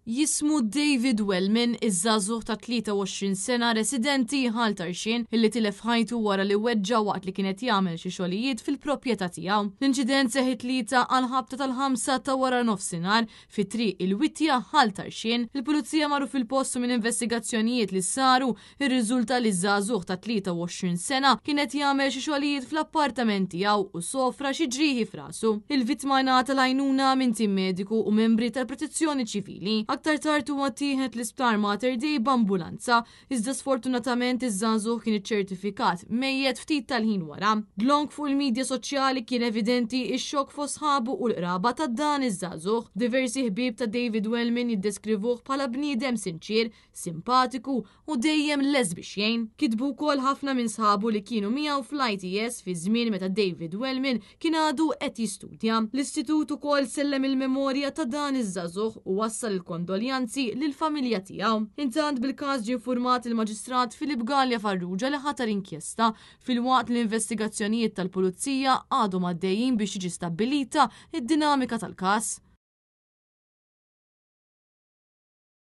Jismu David Wellman, iż-żagħżugħ ta' 23 sena residenti ħal-Tarxien illi tilef ħajtu wara li weġġa waqt li kienet jagħmel xi xogħlijiet fil-proprjetà tiegħu. L-inċident seħħ tlieta għal ħabta tal-5 ta' wara nofsinhar fit-triq il-Wittja ħal-Tarxien. Il-pulizija marru fil-postu minn investigazzjonijiet li saru irriżulta li żagħżugħ ta' 23 sena kienet jagħmel xi xogħlijiet fl-appartament tiegħu u sofra xi ġrieħi f'rasu. Il-vittma ngħata l-għajnuna minn tim mediku u membri tal-Protezzjoni Ċivili. Aktar tard huwa tieħed l-isptar Mater Dei b'ambulanza, iżda sfortunatament iż-żagħżugħ kien iċċertifikat mejjed ftit tal-ħin wara. Blonk fuq il-midja soċjali kien evidenti x-xokk fost sħabu u l-qraba ta' dan iż-żagħżugħ. Diversi ħbieb ta' David Wellman jiddeskrivuh bħala bniedem sinċir, simpatiku u dejjem lesbix jgħin. Kitbu wkoll ħafna minn sħabu li kienu miegħu fl-ITS fi żmien meta David Wellman kien għadu qed jistudja. L-istitut ukoll sellem il-memorja ta' dan iż-żagħżugħ u wassal il-kondoljanzi lill-familja tiegħu. Intant bil-każ ġie infurmat il-Maġistrat Filip Gallia Farrugia li ħatar inkjesta fil-waqt l-investigazzjonijiet tal-Pulizija għadhom għaddejjin biex jiġi stabbilita id-dinamika tal-każ.